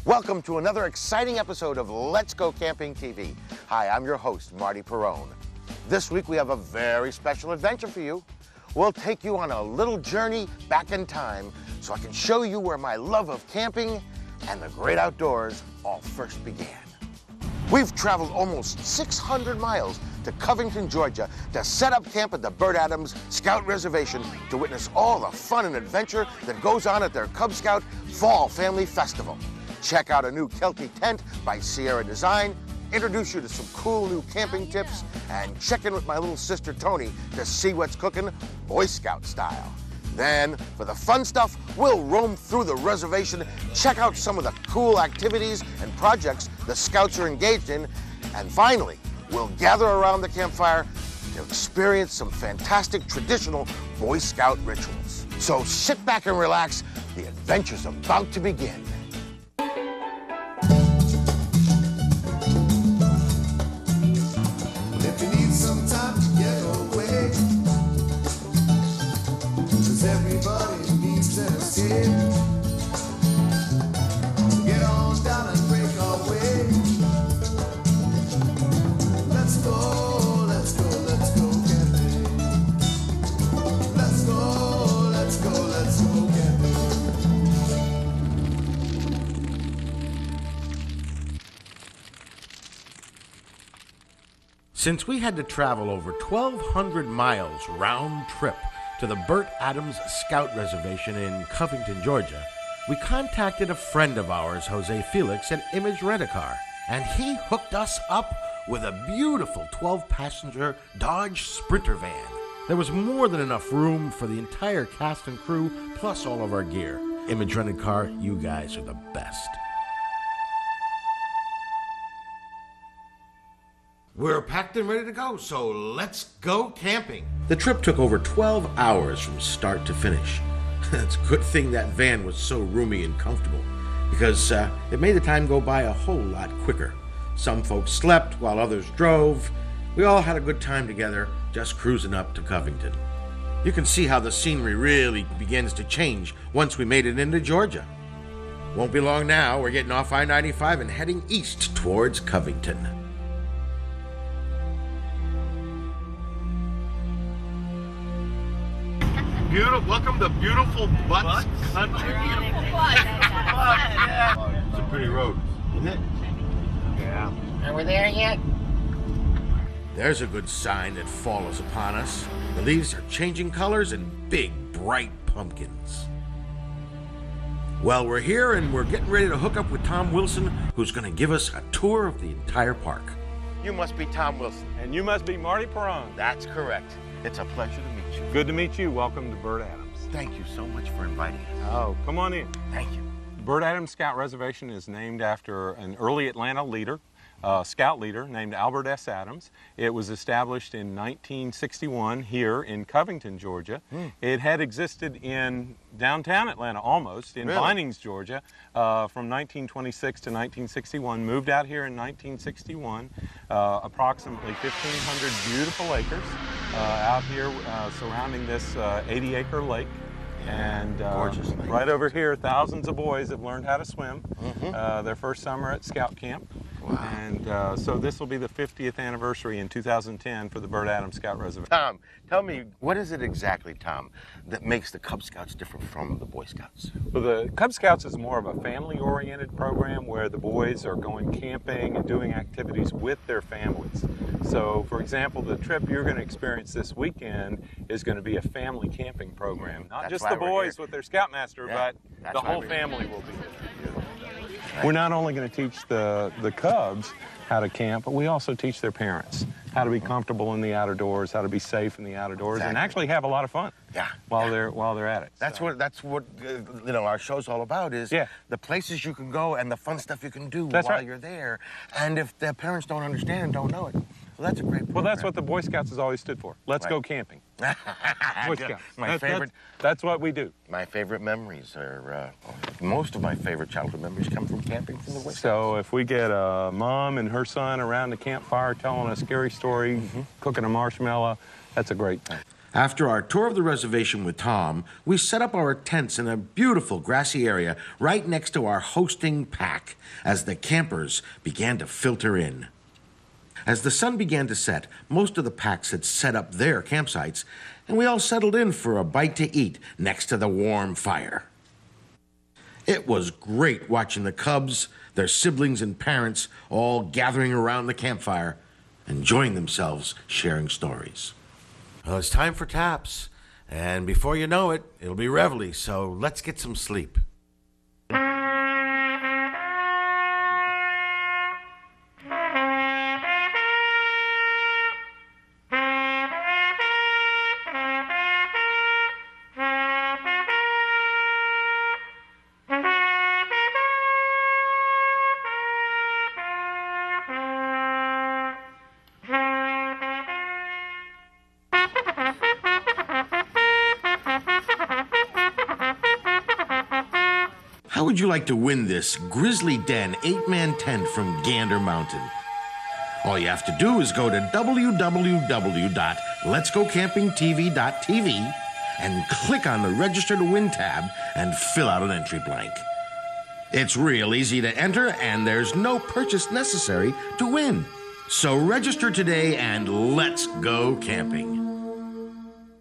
Welcome to another exciting episode of Let's Go Camping TV. Hi, I'm your host, Marty Perrone. This week we have a very special adventure for you. We'll take you on a little journey back in time so I can show you where my love of camping and the great outdoors all first began. We've traveled almost 600 miles to Covington, Georgia to set up camp at the Bert Adams Scout Reservation to witness all the fun and adventure that goes on at their Cub Scout Fall Family Festival. Check out a new Kelty tent by Sierra Design, introduce you to some cool new camping tips, and check in with my little sister Tony to see what's cooking Boy Scout style. Then, for the fun stuff, we'll roam through the reservation, check out some of the cool activities and projects the Scouts are engaged in, and finally, we'll gather around the campfire to experience some fantastic traditional Boy Scout rituals. So sit back and relax, the adventure's about to begin. If you need some time to get away, 'cause everybody needs an escape. Get on down and break our way. Let's go, let's go, let's go camping. Let's go, let's go, let's go camping. Since we had to travel over 1,200 miles round trip to the Bert Adams Scout Reservation in Covington, Georgia, we contacted a friend of ours, Jose Felix, at Image Rent-A-Car, and he hooked us up with a beautiful 12-passenger Dodge Sprinter van. There was more than enough room for the entire cast and crew, plus all of our gear. Image Rent-A-Car, you guys are the best. We're packed and ready to go, so let's go camping. The trip took over 12 hours from start to finish. It's a good thing that van was so roomy and comfortable, because it made the time go by a whole lot quicker. Some folks slept while others drove. We all had a good time together, just cruising up to Covington. You can see how the scenery really begins to change once we made it into Georgia. Won't be long now, we're getting off I-95 and heading east towards Covington. Welcome to beautiful Butts country. It's a pretty road, isn't it? Yeah. Are we there yet? There's a good sign that fall is upon us. The leaves are changing colors and big, bright pumpkins. Well, we're here and we're getting ready to hook up with Tom Wilson, who's going to give us a tour of the entire park. You must be Tom Wilson. And you must be Marty Perrone. That's correct. It's a pleasure to meet you. Good to meet you. Welcome to Bert Adams. Thank you so much for inviting us. Oh, come on in. Thank you. Bert Adams Scout Reservation is named after an early Atlanta leader, scout leader named Albert S. Adams. It was established in 1961 here in Covington, Georgia. It had existed in downtown Atlanta almost, in Vinings, Georgia, from 1926 to 1961. Moved out here in 1961, approximately 1,500 beautiful acres out here surrounding this 80-acre lake. And right over here, thousands of boys have learned how to swim their first summer at Scout Camp. Wow. And so this will be the 50th anniversary in 2010 for the Bert Adams Scout Reservation. Tom, tell me, what is it exactly, Tom, that makes the Cub Scouts different from the Boy Scouts? Well, the Cub Scouts is more of a family-oriented program where the boys are going camping and doing activities with their families. So, for example, the trip you're going to experience this weekend is going to be a family camping program. Not just the boys with their Scoutmaster, but the whole family will be there. We're not only going to teach the Cubs how to camp, but we also teach their parents how to be comfortable in the outdoors, how to be safe in the outdoors, and actually have a lot of fun. While they're at it. That's what you know, our show's all about, is the places you can go and the fun stuff you can do while you're there. And if the parents don't understand and don't know it, Well, that's a great program. Well, that's what the Boy Scouts has always stood for. Let's go camping. Boy Scouts. That's what we do. My favorite memories are, most of my favorite childhood memories come from camping from the Boy Scouts. So if we get a mom and her son around the campfire telling a scary story, cooking a marshmallow, that's a great thing. After our tour of the reservation with Tom, we set up our tents in a beautiful grassy area right next to our hosting pack as the campers began to filter in. As the sun began to set, most of the packs had set up their campsites, and we all settled in for a bite to eat next to the warm fire. It was great watching the cubs, their siblings and parents all gathering around the campfire, enjoying themselves, sharing stories. Well, it's time for taps, and before you know it, it'll be reveille, so let's get some sleep. How would you like to win this Grizzly Den 8-man tent from Gander Mountain? All you have to do is go to www.letsgocampingtv.tv and click on the Register to Win tab and fill out an entry blank. It's real easy to enter, and there's no purchase necessary to win. So register today and let's go camping.